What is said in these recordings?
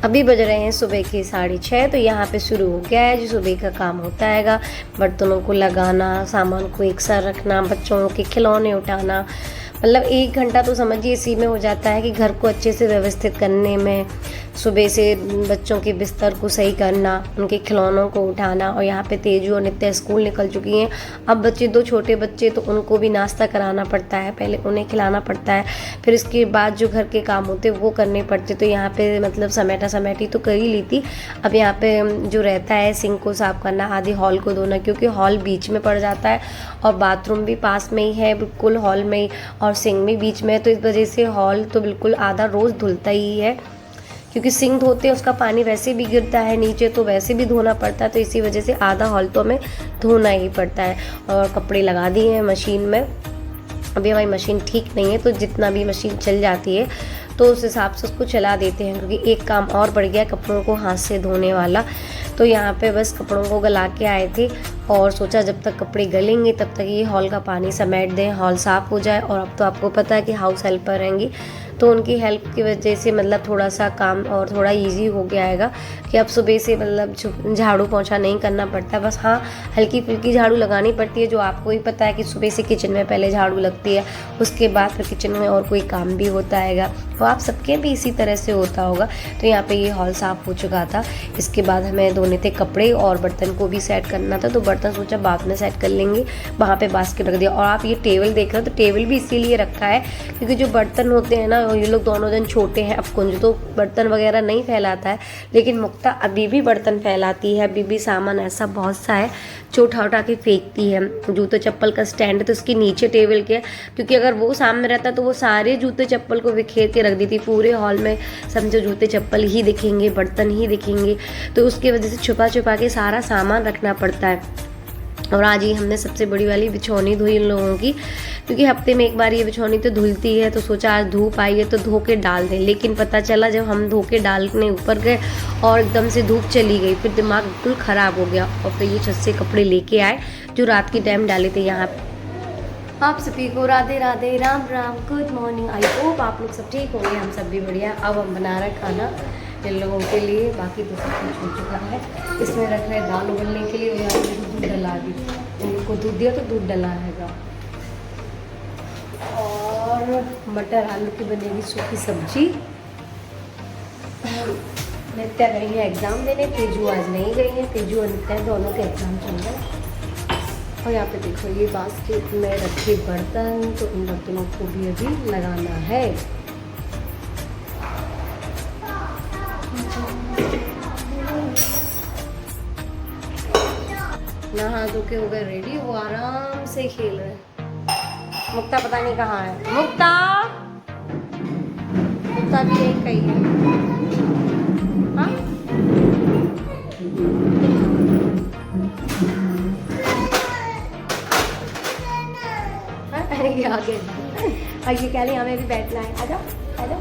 अभी बज रहे हैं सुबह के 6:30। तो यहाँ पे शुरू हो गया है जो सुबह का काम होता हैगा, बर्तनों को लगाना, सामान को एक साथ रखना, बच्चों के खिलौने उठाना। मतलब 1 घंटा तो समझिए इसी में हो जाता है कि घर को अच्छे से व्यवस्थित करने में, सुबह से बच्चों के बिस्तर को सही करना, उनके खिलौनों को उठाना। और यहाँ पे तेजू और नित्या स्कूल निकल चुकी हैं। अब बच्चे 2 छोटे बच्चे, तो उनको भी नाश्ता कराना पड़ता है, पहले उन्हें खिलाना पड़ता है, फिर इसके बाद जो घर के काम होते वो करने पड़ते। तो यहाँ पे मतलब समेटी तो कर ही ली थी। अब यहाँ पे जो रहता है सिंक को साफ़ करना, आधे हॉल को धोना, क्योंकि हॉल बीच में पड़ जाता है और बाथरूम भी पास में ही है बिल्कुल हॉल में ही, और सिंक भी बीच में है। तो इस वजह से हॉल तो बिल्कुल आधा रोज़ धुलता ही है, क्योंकि सिंक धोते हैं उसका पानी वैसे भी गिरता है नीचे, तो वैसे भी धोना पड़ता है। तो इसी वजह से आधा हॉल तो हमें धोना ही पड़ता है। और कपड़े लगा दिए हैं मशीन में। अभी हमारी मशीन ठीक नहीं है, तो जितना भी मशीन चल जाती है तो उस हिसाब से उसको चला देते हैं, क्योंकि एक काम और बढ़ गया कपड़ों को हाथ से धोने वाला। तो यहाँ पे बस कपड़ों को गला के आए थे और सोचा जब तक कपड़े गलेंगे तब तक ये हॉल का पानी समेट दें, हॉल साफ़ हो जाए। और अब तो आपको पता है कि हाउस हेल्पर रहेंगी, तो उनकी हेल्प की वजह से मतलब थोड़ा सा काम और थोड़ा इजी हो गया है कि अब सुबह से मतलब झाड़ू पोंछा नहीं करना पड़ता। बस हाँ, हल्की फुल्की झाड़ू लगानी पड़ती है, जो आपको ही पता है कि सुबह से किचन में पहले झाड़ू लगती है, उसके बाद फिर किचन में और कोई काम भी होता है। तो आप सबके भी इसी तरह से होता होगा। तो यहाँ पे ये हॉल साफ़ हो चुका था। इसके बाद हमें धोने थे कपड़े और बर्तन को भी सेट करना था। तो बर्तन सोचा बाद में सेट कर लेंगे, वहाँ पे बास्केट रख दिया। और आप ये टेबल देख रहे हो, तो टेबल भी इसीलिए रखा है क्योंकि जो बर्तन होते हैं ना, ये लोग दोनों जन छोटे हैं। अब कुंज तो बर्तन वगैरह नहीं फैलाता है, लेकिन मुक्ता अभी भी बर्तन फैलाती है। अभी भी सामान ऐसा बहुत सा है जो उठा के फेंकती है। जूते चप्पल का स्टैंड है तो उसके नीचे टेबल के, क्योंकि अगर वो सामने रहता तो वो सारे जूते चप्पल को बिखेर के रख दी थी। पूरे हॉल में समझो जूते चप्पल ही दिखेंगे, बर्तन ही दिखेंगे, तो उसकी वजह से छुपा छुपा के सारा सामान रखना पड़ता है। और आज ही हमने सबसे बड़ी वाली बिछौनी धोई इन लोगों की, क्योंकि हफ्ते में एक बार ये बिछौनी तो धुलती है। तो सोचा आज धूप आई है तो धो के डाल दें, लेकिन पता चला जब हम धो के डालने ऊपर गए और एकदम से धूप चली गई, फिर दिमाग बिल्कुल ख़राब हो गया। और फिर ये छत से कपड़े लेके आए जो रात के टाइम डाले थे यहाँ पे। आप सभी को Radhe Radhe, Ram Ram, good morning. I hope आप लोग सब ठीक होंगे, हम सब भी बढ़िया। अब हम बना रहे खाना इन लोगों के लिए, बाकी तो सब कुछ हो चुका है। इसमें रख रहे दाल उबलने के लिए, यहाँ पे दूध डला दी, इनको दूध दिया तो दूध डला हैगा। और मटर आलू की बनेगी सूखी सब्जी। नित्या गई है एग्ज़ाम देने, तेजू आज नहीं गई है। तेजू और नित्या दोनों के एग्ज़ाम चल रहे हैं। और यहाँ पे देखो ये बास्केट में रखे बर्तन, तो इन बर्तनों को भी अभी लगाना है। नहा धो के हो गए रेडी, वो आराम से खेल रहे हैं। मुक्ता पता नहीं कहाँ है। मुक्ता मुक्ता भी यही कही है। हाँ आगे आगे कह रही हमें भी बैठना है। आ जाओ आ जाओ।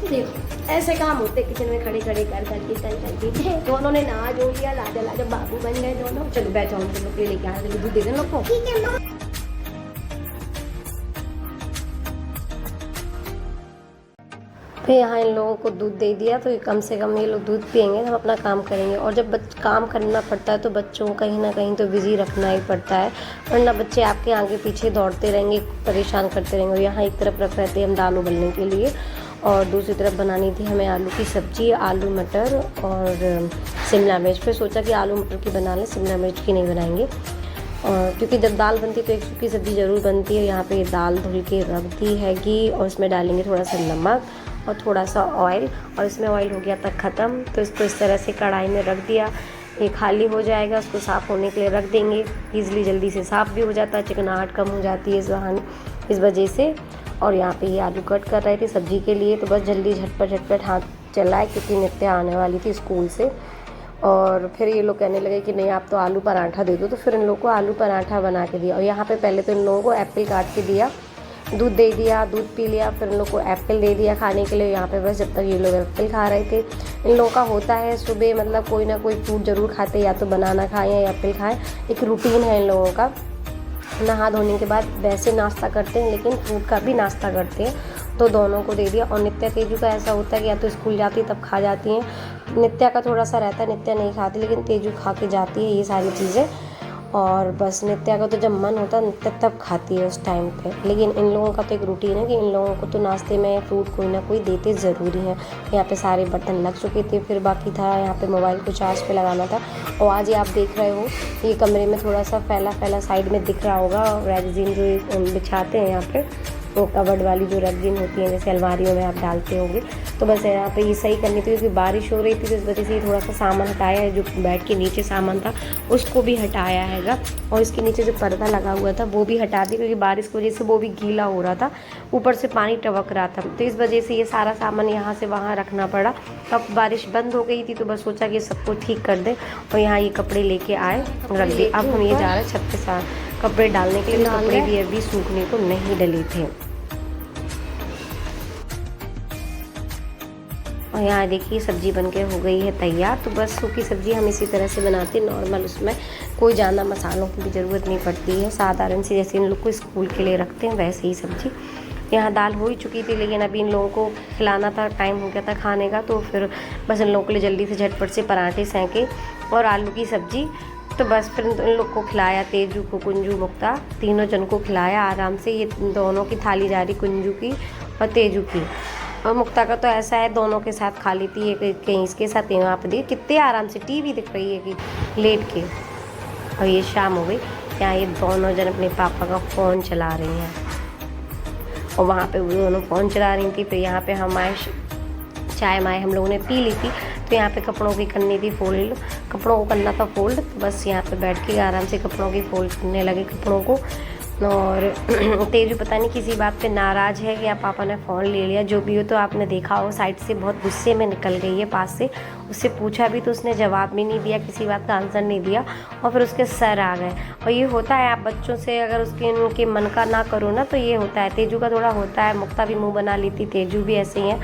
देखो ऐसे काम होते किचन में खड़े खड़े कर करके दोनों ने नहा जो लिया, लाजा लाजा बाबू बन गए दोनों। चलो बैठो, हम लोग लेके आए, दूध दे देना लोग को। फिर यहाँ इन लोगों को दूध दे दिया, तो कम से कम ये लोग दूध पियेंगे, हम अपना काम करेंगे। और जब काम करना पड़ता है तो बच्चों को कहीं ना कहीं तो बिज़ी रखना ही पड़ता है, वरना बच्चे आपके आगे पीछे दौड़ते रहेंगे, परेशान करते रहेंगे। यहाँ एक तरफ रख रहे थे हम दाल उबलने के लिए, और दूसरी तरफ बनानी थी हमें आलू की सब्ज़ी, आलू मटर और शिमला मिर्च। फिर सोचा कि आलू मटर की बना लें, शिमला मिर्च की नहीं बनाएंगे। और क्योंकि जब दाल बनती है तो एक सूखी सब्ज़ी ज़रूर बनती है। यहाँ पे दाल धुल के रख दी हैगी, और इसमें डालेंगे थोड़ा सा नमक और थोड़ा सा ऑयल। और इसमें ऑयल हो गया था ख़त्म, तो इसको इस तरह से कढ़ाई में रख दिया। ये खाली हो जाएगा, उसको साफ़ होने के लिए रख देंगे। ईज़िली जल्दी से साफ़ भी हो जाता है, चिकनाहट कम हो जाती है इस वजह से। और यहाँ पे ये आलू कट कर रहे थे सब्ज़ी के लिए, तो बस जल्दी झटपट हाथ चलाए, क्योंकि नित्या आने वाली थी स्कूल से। और फिर ये लोग कहने लगे कि नहीं आप तो आलू पराठा दे दो, तो फिर इन लोगों को आलू पराठा बना के दिया। और यहाँ पे पहले तो इन लोगों को एप्पल काट के दिया, दूध दे दिया, दूध पी लिया, फिर इन लोग को एप्पल दे दिया खाने के लिए। यहाँ पे बस जब तक ये लोग एप्पल खा रहे थे, इन लोगों का होता है सुबह मतलब कोई ना कोई फ्रूट ज़रूर खाते, या तो बनाना खाएं या एप्पल खाएं, एक रूटीन है इन लोगों का। नहा धोने के बाद वैसे नाश्ता करते हैं, लेकिन फ्रूट का भी नाश्ता करते हैं। तो दोनों को दे दिया। और नित्या तेजू का ऐसा होता है कि या तो स्कूल जाती है तब खा जाती हैं। नित्या का थोड़ा सा रहता है, नित्या नहीं खाती, लेकिन तेजू खा के जाती है ये सारी चीज़ें। और बस नित्या का तो जब मन होता है नित्या तब खाती है उस टाइम पे। लेकिन इन लोगों का तो एक रूटीन है कि इन लोगों को तो नाश्ते में फ्रूट कोई ना कोई देते ज़रूरी है। यहाँ पे सारे बर्तन लग चुके थे, फिर बाकी था यहाँ पे मोबाइल को चार्ज पे लगाना था। और आज ये आप देख रहे हो ये कमरे में थोड़ा सा फैला फैला साइड में दिख रहा होगा, रैगजीन जो बिछाते हैं यहाँ पे, वो कबर्ड वाली जो रैगजीन होती है जैसे अलमारियों में आप डालते होंगे। तो बस यहाँ पे ये सही करनी थी क्योंकि बारिश हो रही थी, तो इस वजह से ये थोड़ा सा सामान हटाया है। जो बेड के नीचे सामान था उसको भी हटाया हैगा, और इसके नीचे जो पर्दा लगा हुआ था वो भी हटा दिया क्योंकि बारिश की वजह से वो भी गीला हो रहा था, ऊपर से पानी टपक रहा था। तो इस वजह से ये सारा सामान यहाँ से वहाँ रखना पड़ा। अब बारिश बंद हो गई थी तो बस सोचा कि सबको ठीक कर दे, और यहाँ ये कपड़े लेके आए रख दिए। अब हम ये जा रहे हैं छत पे साथ कपड़े डालने के लिए। कपड़े भी अभी सूखने को नहीं डले थे। और यहाँ देखिए सब्जी बनके हो गई है तैयार। तो बस सूखी सब्जी हम इसी तरह से बनाते हैं नॉर्मल, उसमें कोई ज़्यादा मसालों की भी ज़रूरत नहीं पड़ती है, साधारण सी जैसे इन लोग को स्कूल के लिए रखते हैं वैसे ही सब्जी। यहाँ दाल हो ही चुकी थी, लेकिन अभी इन लोगों को खिलाना था, टाइम हो गया था खाने का, तो फिर बस इन लोगों के लिए जल्दी से झटपट से पराठे सेंके और आलू की सब्जी। तो बस फिर इन लोग को खिलाया, तेजू को, कुंजू, मुक्ता, तीनों जन को खिलाया आराम से। ये दोनों की थाली जा रही, कुंजू की और तेजू की। और मुक्ता का तो ऐसा है दोनों के साथ खा लेती है, कहीं इसके साथ कहीं वहाँ पे। देखिए कितने आराम से टीवी दिख रही है कि लेट के। और ये शाम हो गई, यहाँ ये दोनों जन अपने पापा का फ़ोन चला रही हैं, और वहाँ पे वो दोनों फ़ोन चला रही थी। फिर यहाँ पे हम आए, चाय माए हम लोगों ने पी ली थी। तो यहाँ पे कपड़ों की करनी थी फोल्ड, कपड़ों को करना था फोल्ड। तो बस यहाँ पे बैठ के आराम से कपड़ों की फोल्ड करने लगे कपड़ों को। और तेजू पता नहीं किसी बात पे नाराज़ है कि आप पापा ने फ़ोन ले लिया। जो भी हो, तो आपने देखा हो साइड से बहुत गुस्से में निकल गई है पास से। उससे पूछा भी तो उसने जवाब भी नहीं दिया, किसी बात का आंसर नहीं दिया, और फिर उसके सर आ गए। और ये होता है, आप बच्चों से अगर उनके मन का ना करो ना तो ये होता है। तेजू का थोड़ा होता है, मुक्ता भी मुँह बना लेती, तेजू भी ऐसे ही है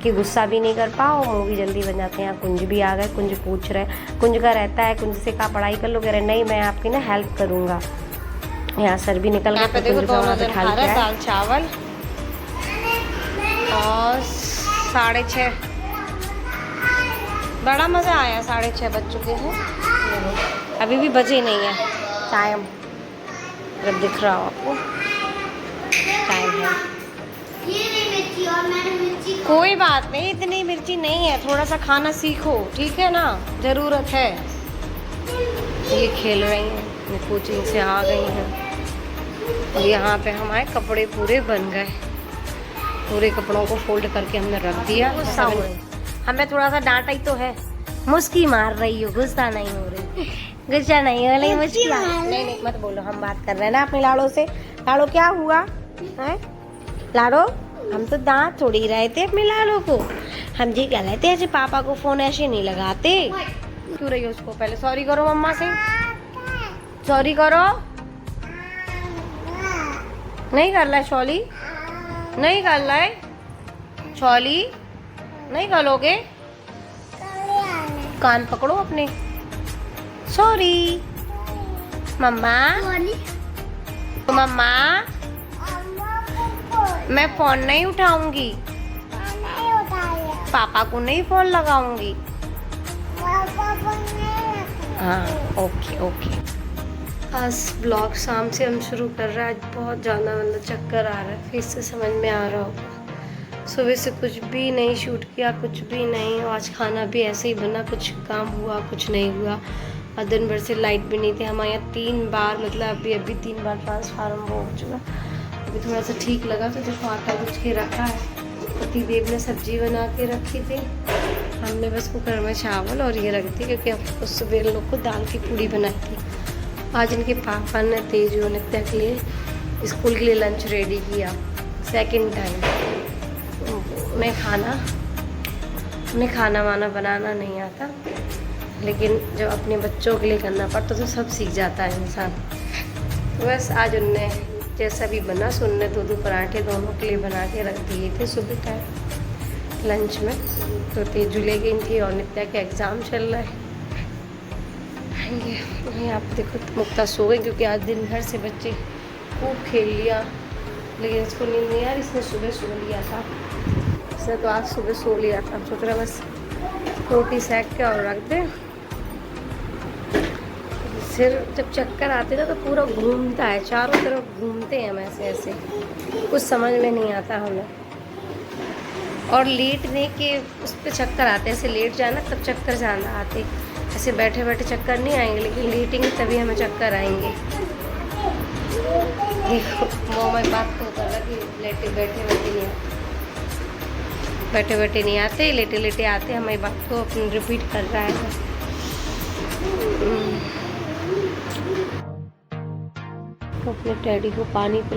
कि गुस्सा भी नहीं कर पाओ, मुँह भी जल्दी बन जाते हैं। कुंज भी आ गए, कुंज पूछ रहे, कुंज का रहता है, कुंज से कहा पढ़ाई कर लो, कह रहे नहीं मैं आपकी ना हेल्प करूँगा। यहाँ सर भी निकल गए। तो देखो दोनों जन खा रहे हैं दाल चावल। और 6:30 बड़ा मज़ा आया, 6:30 बज चुके हैं, अभी भी बजे नहीं है टाइम, जब दिख रहा हो आपको टाइम है। कोई बात नहीं, इतनी मिर्ची नहीं है, थोड़ा सा खाना सीखो, ठीक है ना, ज़रूरत है। ये खेल रही हैं, कोचिंग से आ गई हैं। और यहाँ पे हमारे कपड़े पूरे बन गए, पूरे कपड़ों को फोल्ड करके हमने रख दिया। हमें थोड़ा सा डांटा ही तो है, मुस्की मार रही हो, गुस्सा नहीं हो रही, गुस्सा नहीं हो रही, मुस्की नहीं मत बोलो, हम बात कर रहे हैं ना अपने लाड़ो से। लाड़ो क्या हुआ है लाड़ो, हम तो दांत थोड़ी रहे थे अपने लाड़ो को, हम जी कह रहे थे ऐसे पापा को फ़ोन ऐसे नहीं लगाते। क्यों रही हो उसको, पहले सॉरी करो मम्मा से, सॉरी करो। नहीं कर रहा है शॉली, नहीं कर रहा है शॉली, नहीं करोगे, कान पकड़ो अपने। सॉरी मम्मा, मम्मा मैं फ़ोन नहीं उठाऊंगी, पापा को नहीं फ़ोन लगाऊंगी। हाँ ओके ओके। आज ब्लॉग शाम से हम शुरू कर रहे हैं। आज बहुत ज़्यादा मतलब चक्कर आ रहा है, फिर से समझ में आ रहा होगा। सुबह से कुछ भी नहीं शूट किया, कुछ भी नहीं। आज खाना भी ऐसे ही बना, कुछ काम हुआ कुछ नहीं हुआ। और दिन भर से लाइट भी नहीं थी हमारे यहाँ, 3 बार मतलब अभी 3 बार ट्रांसफार्मर वो हो चुका। अभी थोड़ा सा ठीक लगा तो देखो आटा गुज के रखा है। पति देव ने सब्जी बना के रखी थी, हमने बस कुकर में चावल और ये रख दी, क्योंकि अब उस सुबह लोग को दाल की पूड़ी बनाई थी। आज इनके पापा ने तेजू और नित्या के लिए स्कूल के लिए लंच रेडी किया, सेकंड टाइम। उन्हें खाना वाना बनाना नहीं आता, लेकिन जब अपने बच्चों के लिए करना पड़ता तो सब सीख जाता है इंसान। तो बस आज उनने जैसा भी बना सो उनने 2 पराठे दोनों के लिए बना के रख दिए थे सुबह टाइम लंच में। तो तेजू ले गई थी और नित्या के एग्ज़ाम चल रहा है। ये आप देखो मुक्ता सो गई, क्योंकि आज दिन भर से बच्चे खूब खेल लिया, लेकिन इसको नींद नहीं आ रही, इसने सुबह सो लिया था। इसने तो आज सुबह सो लिया था। सोच रहा बस रोटी सेक के और रख दे। सिर जब चक्कर आते ना तो पूरा घूमता है, चारों तरफ घूमते हैं हम ऐसे ऐसे, कुछ समझ में नहीं आता हमें। और लेटने के उस पर चक्कर आते हैं, ऐसे लेट जाना तब चक्कर ज़्यादा आते, ऐसे बैठे बैठे चक्कर नहीं आएंगे, लेकिन लेटेंगे तभी हमें चक्कर आएंगे। देखो वो मैं बात तो कर रहा कि लेटे बैठे बैठे नहीं आते, बैठे बैठे नहीं आते, लेटे लेटे आते। हमारी बात को अपनी रिपीट कर रहा है। तो अपने टैडी को पानी पिला